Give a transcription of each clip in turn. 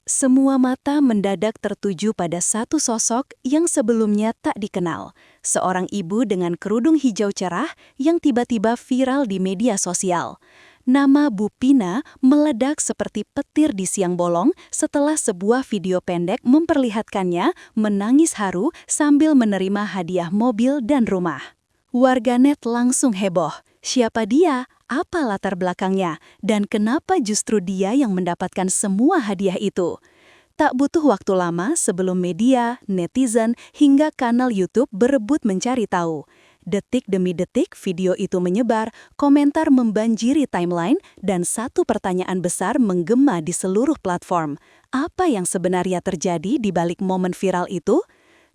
Semua mata mendadak tertuju pada satu sosok yang sebelumnya tak dikenal. Seorang ibu dengan kerudung hijau cerah yang tiba-tiba viral di media sosial. Nama Bu Pina meledak seperti petir di siang bolong setelah sebuah video pendek memperlihatkannya menangis haru sambil menerima hadiah mobil dan rumah. Warganet langsung heboh. Siapa dia? Apa latar belakangnya? Dan kenapa justru dia yang mendapatkan semua hadiah itu? Tak butuh waktu lama sebelum media, netizen, hingga kanal YouTube berebut mencari tahu. Detik demi detik video itu menyebar, komentar membanjiri timeline, dan satu pertanyaan besar menggema di seluruh platform. Apa yang sebenarnya terjadi di balik momen viral itu?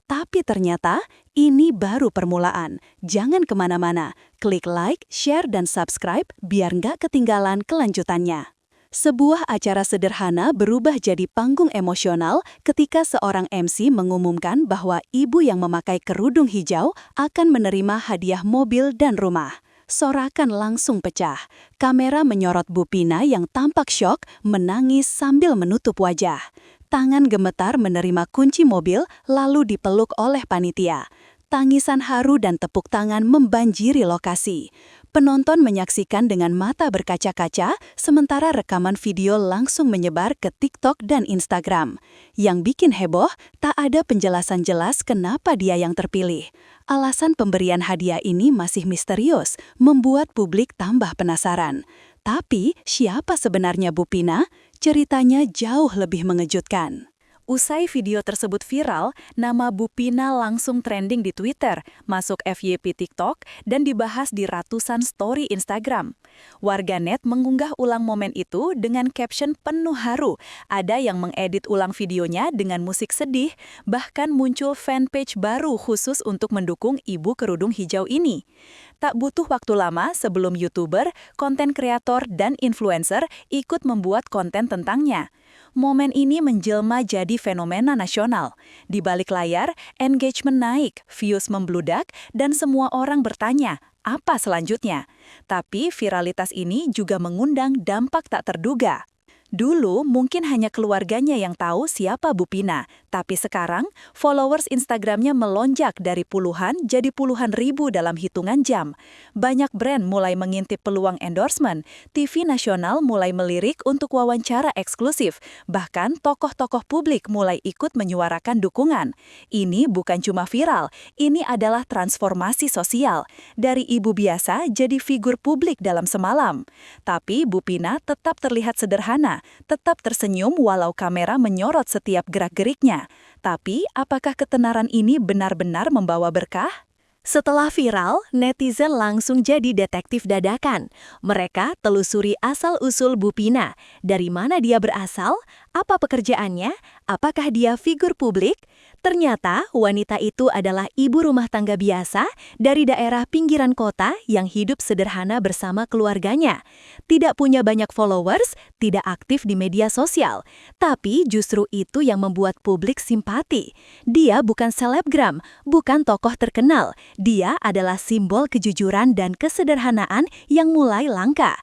Tapi ternyata ini baru permulaan. Jangan kemana-mana. Klik like, share, dan subscribe biar nggak ketinggalan kelanjutannya. Sebuah acara sederhana berubah jadi panggung emosional ketika seorang MC mengumumkan bahwa ibu yang memakai kerudung hijau akan menerima hadiah mobil dan rumah. Sorakan langsung pecah. Kamera menyorot Bu Pina yang tampak syok, menangis sambil menutup wajah. Tangan gemetar menerima kunci mobil lalu dipeluk oleh panitia. Tangisan haru dan tepuk tangan membanjiri lokasi. Penonton menyaksikan dengan mata berkaca-kaca, sementara rekaman video langsung menyebar ke TikTok dan Instagram. Yang bikin heboh, tak ada penjelasan jelas kenapa dia yang terpilih. Alasan pemberian hadiah ini masih misterius, membuat publik tambah penasaran. Tapi, siapa sebenarnya Bu Pina? Ceritanya jauh lebih mengejutkan. Usai video tersebut viral, nama Bu Pina langsung trending di Twitter, masuk FYP TikTok, dan dibahas di ratusan story Instagram. Warganet mengunggah ulang momen itu dengan caption penuh haru. Ada yang mengedit ulang videonya dengan musik sedih, bahkan muncul fanpage baru khusus untuk mendukung ibu kerudung hijau ini. Tak butuh waktu lama sebelum YouTuber, konten kreator, dan influencer ikut membuat konten tentangnya. Momen ini menjelma jadi fenomena nasional. Di balik layar, engagement naik, views membludak, dan semua orang bertanya, apa selanjutnya? Tapi viralitas ini juga mengundang dampak tak terduga. Dulu mungkin hanya keluarganya yang tahu siapa Bu Pina, tapi sekarang followers Instagramnya melonjak dari puluhan jadi puluhan ribu dalam hitungan jam. Banyak brand mulai mengintip peluang endorsement, TV nasional mulai melirik untuk wawancara eksklusif, bahkan tokoh-tokoh publik mulai ikut menyuarakan dukungan. Ini bukan cuma viral, ini adalah transformasi sosial. Dari ibu biasa jadi figur publik dalam semalam. Tapi Bu Pina tetap terlihat sederhana, tetap tersenyum walau kamera menyorot setiap gerak-geriknya. Tapi, apakah ketenaran ini benar-benar membawa berkah? Setelah viral, netizen langsung jadi detektif dadakan. Mereka telusuri asal-usul Bu Pina. Dari mana dia berasal? Apa pekerjaannya? Apakah dia figur publik? Ternyata wanita itu adalah ibu rumah tangga biasa dari daerah pinggiran kota yang hidup sederhana bersama keluarganya. Tidak punya banyak followers, tidak aktif di media sosial. Tapi justru itu yang membuat publik simpati. Dia bukan selebgram, bukan tokoh terkenal. Dia adalah simbol kejujuran dan kesederhanaan yang mulai langka.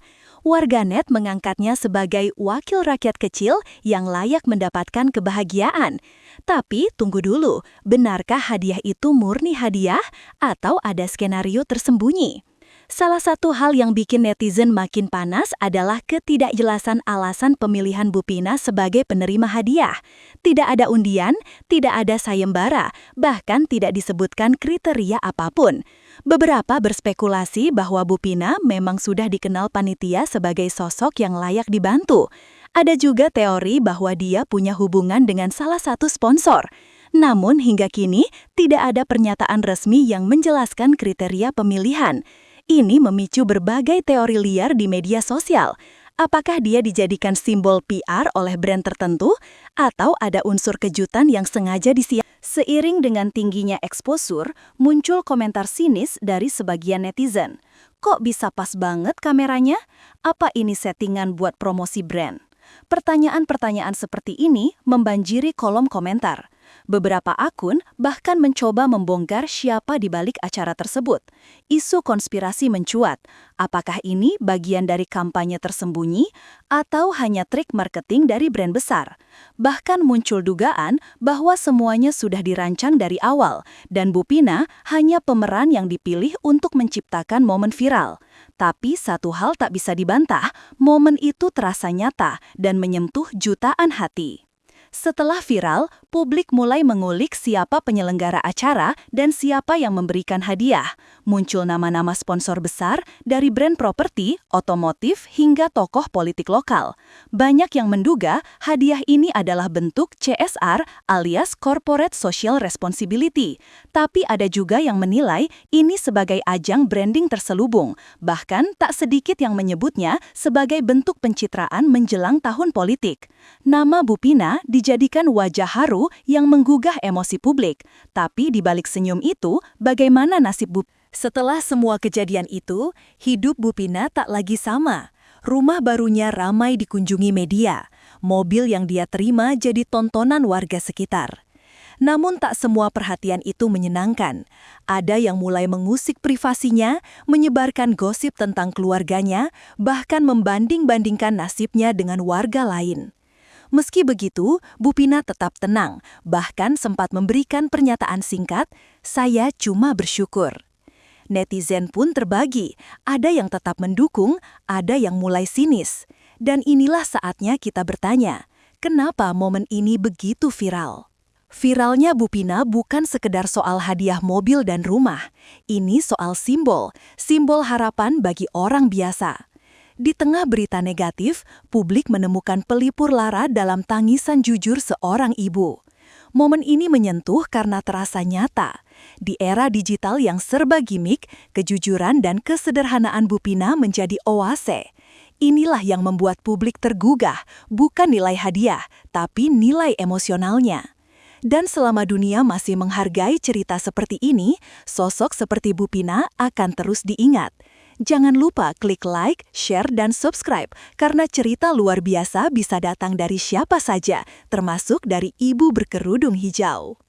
Warganet mengangkatnya sebagai wakil rakyat kecil yang layak mendapatkan kebahagiaan. Tapi tunggu dulu, benarkah hadiah itu murni hadiah atau ada skenario tersembunyi? Salah satu hal yang bikin netizen makin panas adalah ketidakjelasan alasan pemilihan Bu Pina sebagai penerima hadiah. Tidak ada undian, tidak ada sayembara, bahkan tidak disebutkan kriteria apapun. Beberapa berspekulasi bahwa Bu Pina memang sudah dikenal panitia sebagai sosok yang layak dibantu. Ada juga teori bahwa dia punya hubungan dengan salah satu sponsor. Namun hingga kini tidak ada pernyataan resmi yang menjelaskan kriteria pemilihan. Ini memicu berbagai teori liar di media sosial. Apakah dia dijadikan simbol PR oleh brand tertentu? Atau ada unsur kejutan yang sengaja disiapkan? Seiring dengan tingginya eksposur, muncul komentar sinis dari sebagian netizen. Kok bisa pas banget kameranya? Apa ini settingan buat promosi brand? Pertanyaan-pertanyaan seperti ini membanjiri kolom komentar. Beberapa akun bahkan mencoba membongkar siapa di balik acara tersebut. Isu konspirasi mencuat. Apakah ini bagian dari kampanye tersembunyi atau hanya trik marketing dari brand besar? Bahkan muncul dugaan bahwa semuanya sudah dirancang dari awal dan Bu Pina hanya pemeran yang dipilih untuk menciptakan momen viral. Tapi satu hal tak bisa dibantah, momen itu terasa nyata dan menyentuh jutaan hati. Setelah viral, publik mulai mengulik siapa penyelenggara acara dan siapa yang memberikan hadiah. Muncul nama-nama sponsor besar dari brand properti, otomotif, hingga tokoh politik lokal. Banyak yang menduga hadiah ini adalah bentuk CSR alias Corporate Social Responsibility. Tapi ada juga yang menilai ini sebagai ajang branding terselubung. Bahkan tak sedikit yang menyebutnya sebagai bentuk pencitraan menjelang tahun politik. Nama Bu Pina dijadikan wajah haru yang menggugah emosi publik. Tapi di balik senyum itu, bagaimana nasib Bu? Setelah semua kejadian itu, hidup Bu Pina tak lagi sama. Rumah barunya ramai dikunjungi media. Mobil yang dia terima jadi tontonan warga sekitar. Namun tak semua perhatian itu menyenangkan. Ada yang mulai mengusik privasinya, menyebarkan gosip tentang keluarganya, bahkan membanding-bandingkan nasibnya dengan warga lain. Meski begitu, Bu Pina tetap tenang, bahkan sempat memberikan pernyataan singkat, "Saya cuma bersyukur." Netizen pun terbagi, ada yang tetap mendukung, ada yang mulai sinis. Dan inilah saatnya kita bertanya, kenapa momen ini begitu viral? Viralnya Bu Pina bukan sekedar soal hadiah mobil dan rumah. Ini soal simbol harapan bagi orang biasa. Di tengah berita negatif, publik menemukan pelipur lara dalam tangisan jujur seorang ibu. Momen ini menyentuh karena terasa nyata. Di era digital yang serba gimik, kejujuran dan kesederhanaan Bu Pina menjadi oase. Inilah yang membuat publik tergugah, bukan nilai hadiah, tapi nilai emosionalnya. Dan selama dunia masih menghargai cerita seperti ini, sosok seperti Bu Pina akan terus diingat. Jangan lupa klik like, share, dan subscribe, karena cerita luar biasa bisa datang dari siapa saja, termasuk dari ibu berkerudung hijau.